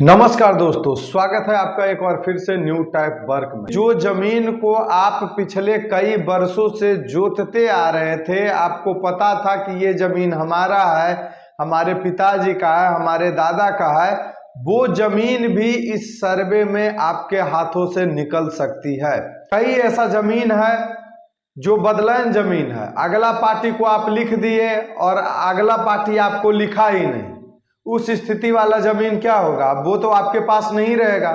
नमस्कार दोस्तों, स्वागत है आपका एक बार फिर से न्यू टाइप वर्क में। जो जमीन को आप पिछले कई वर्षों से जोतते आ रहे थे, आपको पता था कि ये जमीन हमारा है, हमारे पिताजी का है, हमारे दादा का है, वो जमीन भी इस सर्वे में आपके हाथों से निकल सकती है। कई ऐसा जमीन है जो बदलैन जमीन है, अगला पार्टी को आप लिख दिए और अगला पार्टी आपको लिखा ही नहीं। उस स्थिति वाला जमीन क्या होगा? वो तो आपके पास नहीं रहेगा,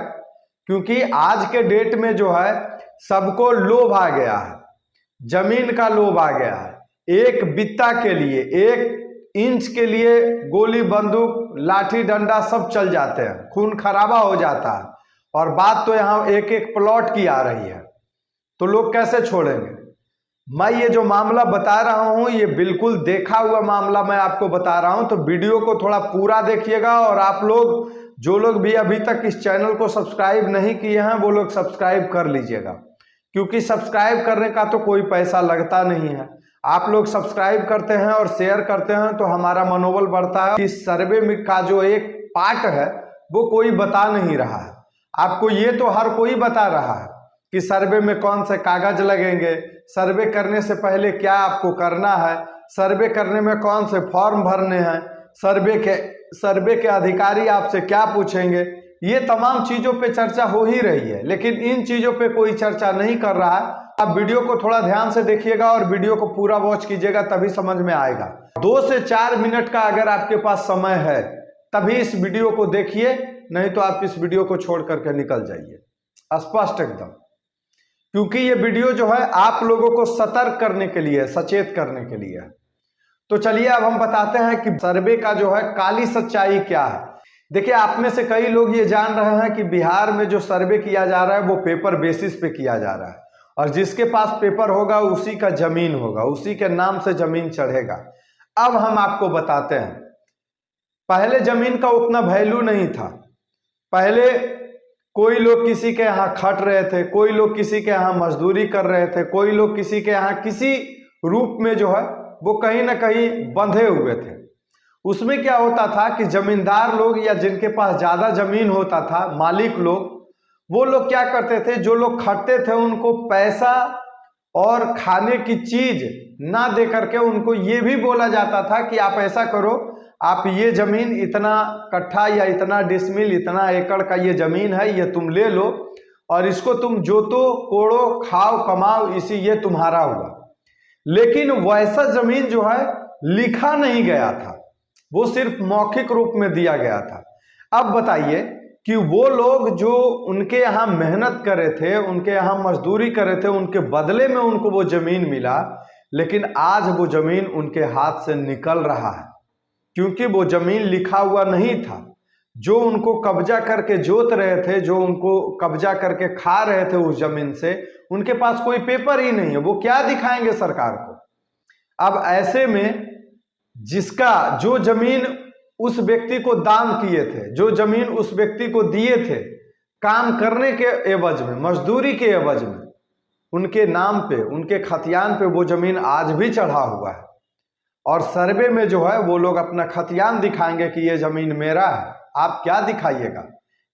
क्योंकि आज के डेट में जो है सबको लोभ आ गया है, जमीन का लोभ आ गया है। एक बित्ता के लिए, एक इंच के लिए गोली बंदूक लाठी डंडा सब चल जाते हैं, खून खराबा हो जाता है। और बात तो यहाँ एक एक प्लॉट की आ रही है, तो लोग कैसे छोड़ेंगे? मैं ये जो मामला बता रहा हूँ, ये बिल्कुल देखा हुआ मामला मैं आपको बता रहा हूँ, तो वीडियो को थोड़ा पूरा देखिएगा। और आप लोग जो लोग भी अभी तक इस चैनल को सब्सक्राइब नहीं किए हैं, वो लोग सब्सक्राइब कर लीजिएगा, क्योंकि सब्सक्राइब करने का तो कोई पैसा लगता नहीं है। आप लोग सब्सक्राइब करते हैं और शेयर करते हैं तो हमारा मनोबल बढ़ता है। इस सर्वे में का जो एक पार्ट है वो कोई बता नहीं रहा है आपको। ये तो हर कोई बता रहा है कि सर्वे में कौन से कागज लगेंगे, सर्वे करने से पहले क्या आपको करना है, सर्वे करने में कौन से फॉर्म भरने हैं, सर्वे के अधिकारी आपसे क्या पूछेंगे। ये तमाम चीजों पे चर्चा हो ही रही है, लेकिन इन चीजों पे कोई चर्चा नहीं कर रहा है। आप वीडियो को थोड़ा ध्यान से देखिएगा और वीडियो को पूरा वॉच कीजिएगा, तभी समझ में आएगा। 2 से 4 मिनट का अगर आपके पास समय है तभी इस वीडियो को देखिए, नहीं तो आप इस वीडियो को छोड़ करके निकल जाइए, स्पष्ट एकदम। क्योंकि ये वीडियो जो है आप लोगों को सतर्क करने के लिए, सचेत करने के लिए है। तो चलिए अब हम बताते हैं कि सर्वे का जो है काली सच्चाई क्या है। देखिए, आप में से कई लोग ये जान रहे हैं कि बिहार में जो सर्वे किया जा रहा है वो पेपर बेसिस पे किया जा रहा है, और जिसके पास पेपर होगा उसी का जमीन होगा, उसी के नाम से जमीन चढ़ेगा। अब हम आपको बताते हैं, पहले जमीन का उतना वैल्यू नहीं था। पहले कोई लोग किसी के यहाँ खट रहे थे, कोई लोग किसी के यहाँ मजदूरी कर रहे थे, कोई लोग किसी के यहाँ किसी रूप में जो है वो कहीं ना कहीं बंधे हुए थे। उसमें क्या होता था कि जमींदार लोग या जिनके पास ज्यादा जमीन होता था, मालिक लोग, वो लोग क्या करते थे, जो लोग खटते थे उनको पैसा और खाने की चीज ना दे करके उनको ये भी बोला जाता था कि आप ऐसा करो, आप ये जमीन इतना कट्ठा या इतना डिसमिल, इतना एकड़ का ये जमीन है, ये तुम ले लो और इसको तुम जोतो, कोड़ो, खाओ, कमाओ, इसी ये तुम्हारा हुआ। लेकिन वैसा जमीन जो है लिखा नहीं गया था, वो सिर्फ मौखिक रूप में दिया गया था। अब बताइए कि वो लोग जो उनके यहाँ मेहनत करे थे, उनके यहाँ मजदूरी करे थे, उनके बदले में उनको वो जमीन मिला, लेकिन आज वो जमीन उनके हाथ से निकल रहा है, क्योंकि वो जमीन लिखा हुआ नहीं था। जो उनको कब्जा करके जोत रहे थे, जो उनको कब्जा करके खा रहे थे उस जमीन से, उनके पास कोई पेपर ही नहीं है, वो क्या दिखाएंगे सरकार को? अब ऐसे में जिसका जो जमीन उस व्यक्ति को दान किए थे, जो जमीन उस व्यक्ति को दिए थे काम करने के एवज में, मजदूरी के एवज में, उनके नाम पे, उनके खतियान पे वो जमीन आज भी चढ़ा हुआ है। और सर्वे में जो है वो लोग अपना खतियान दिखाएंगे कि ये जमीन मेरा है। आप क्या दिखाइएगा?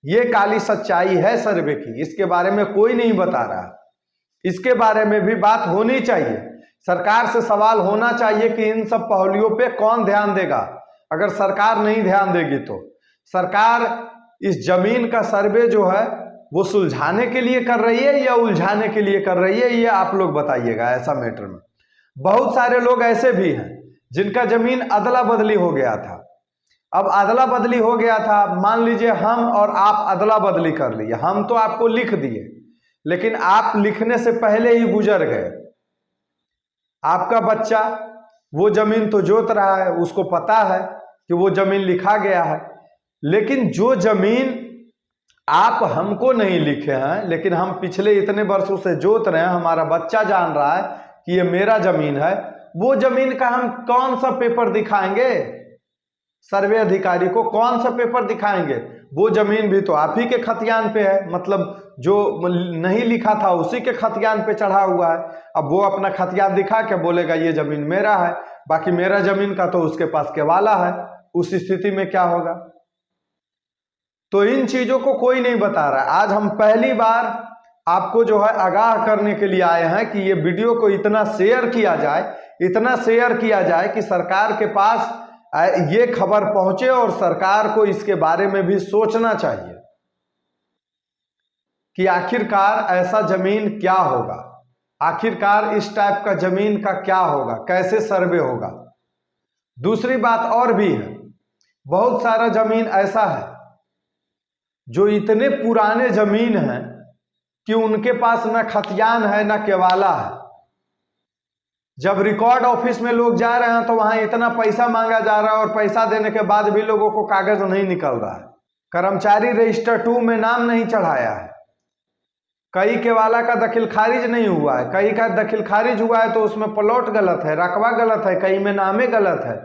ये काली सच्चाई है सर्वे की, इसके बारे में कोई नहीं बता रहा। इसके बारे में भी बात होनी चाहिए, सरकार से सवाल होना चाहिए कि इन सब पहलुओं पे कौन ध्यान देगा। अगर सरकार नहीं ध्यान देगी तो सरकार इस जमीन का सर्वे जो है वो सुलझाने के लिए कर रही है या उलझाने के लिए कर रही है, ये आप लोग बताइएगा। ऐसा मैटर में बहुत सारे लोग ऐसे भी हैं जिनका जमीन अदला बदली हो गया था। अब अदला बदली हो गया था, मान लीजिए हम और आप अदला बदली कर लिए, हम तो आपको लिख दिए, लेकिन आप लिखने से पहले ही गुजर गए। आपका बच्चा वो जमीन तो जोत रहा है, उसको पता है कि वो जमीन लिखा गया है, लेकिन जो जमीन आप हमको नहीं लिखे हैं, लेकिन हम पिछले इतने वर्षों से जोत रहे हैं, हमारा बच्चा जान रहा है कि ये मेरा जमीन है, वो जमीन का हम कौन सा पेपर दिखाएंगे? सर्वे अधिकारी को कौन सा पेपर दिखाएंगे? वो जमीन भी तो आप ही के खतियान पे है, मतलब जो नहीं लिखा था उसी के खतियान पे चढ़ा हुआ है। अब वो अपना खतियान दिखा के बोलेगा ये जमीन मेरा है, बाकी मेरा जमीन का तो उसके पास केवाला है। उस स्थिति में क्या होगा? तो इन चीजों को कोई नहीं बता रहा है। आज हम पहली बार आपको जो है आगाह करने के लिए आए हैं कि ये वीडियो को इतना शेयर किया जाए, इतना शेयर किया जाए कि सरकार के पास ये खबर पहुंचे और सरकार को इसके बारे में भी सोचना चाहिए कि आखिरकार ऐसा जमीन क्या होगा, आखिरकार इस टाइप का जमीन का क्या होगा, कैसे सर्वे होगा। दूसरी बात और भी है, बहुत सारा जमीन ऐसा है जो इतने पुराने जमीन हैं कि उनके पास ना खतियान है ना केवाला है। जब रिकॉर्ड ऑफिस में लोग जा रहे हैं तो वहां इतना पैसा मांगा जा रहा है और पैसा देने के बाद भी लोगों को कागज नहीं निकल रहा है। कर्मचारी रजिस्टर 2 में नाम नहीं चढ़ाया है, कई केवाला का दखिल खारिज नहीं हुआ है, कई का दखिल खारिज हुआ है तो उसमें प्लॉट गलत है, रकबा गलत है, कई में नामे गलत है।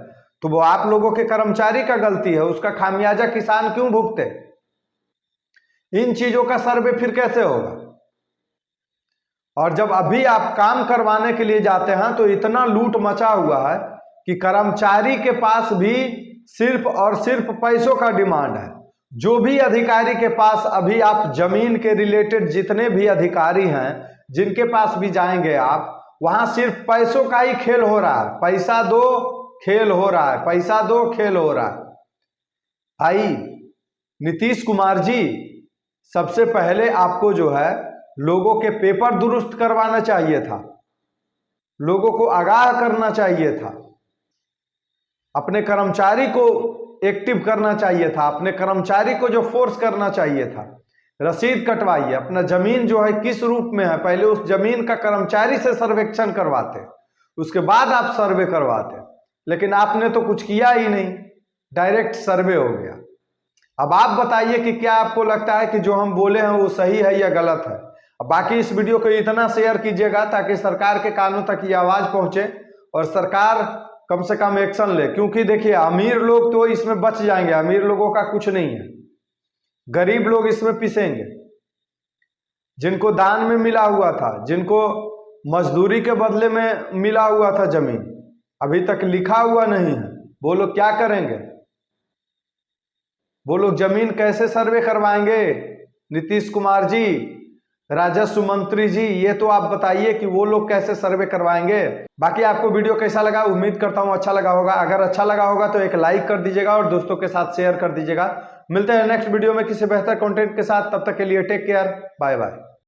तो वो आप लोगों के कर्मचारी का गलती है, उसका खामियाजा किसान क्यों भुगते? इन चीजों का सर्वे फिर कैसे होगा? और जब अभी आप काम करवाने के लिए जाते हैं तो इतना लूट मचा हुआ है कि कर्मचारी के पास भी सिर्फ और सिर्फ पैसों का डिमांड है। जो भी अधिकारी के पास अभी आप जमीन के रिलेटेड जितने भी अधिकारी हैं जिनके पास भी जाएंगे आप, वहां सिर्फ पैसों का ही खेल हो रहा है। पैसा दो खेल हो रहा है, पैसा दो खेल हो रहा है। भाई नीतीश कुमार जी, सबसे पहले आपको जो है लोगों के पेपर दुरुस्त करवाना चाहिए था, लोगों को आगाह करना चाहिए था, अपने कर्मचारी को एक्टिव करना चाहिए था, अपने कर्मचारी को जो फोर्स करना चाहिए था। रसीद कटवाइए, अपना जमीन जो है किस रूप में है पहले उस जमीन का कर्मचारी से सर्वेक्षण करवाते, उसके बाद आप सर्वे करवाते। लेकिन आपने तो कुछ किया ही नहीं, डायरेक्ट सर्वे हो गया। अब आप बताइए कि क्या आपको लगता है कि जो हम बोले हैं वो सही है या गलत है। अब बाकी इस वीडियो को इतना शेयर कीजिएगा ताकि सरकार के कानों तक ये आवाज पहुंचे और सरकार कम से कम एक्शन ले। क्योंकि देखिए अमीर लोग तो इसमें बच जाएंगे, अमीर लोगों का कुछ नहीं है, गरीब लोग इसमें पिसेंगे। जिनको दान में मिला हुआ था, जिनको मजदूरी के बदले में मिला हुआ था जमीन, अभी तक लिखा हुआ नहीं है, वो लोग क्या करेंगे? वो लोग जमीन कैसे सर्वे करवाएंगे? नीतीश कुमार जी, राजस्व मंत्री जी, ये तो आप बताइए कि वो लोग कैसे सर्वे करवाएंगे। बाकी आपको वीडियो कैसा लगा, उम्मीद करता हूं अच्छा लगा होगा। अगर अच्छा लगा होगा तो एक लाइक कर दीजिएगा और दोस्तों के साथ शेयर कर दीजिएगा। मिलते हैं नेक्स्ट वीडियो में किसी बेहतर कंटेंट के साथ, तब तक के लिए टेक केयर, बाय बाय।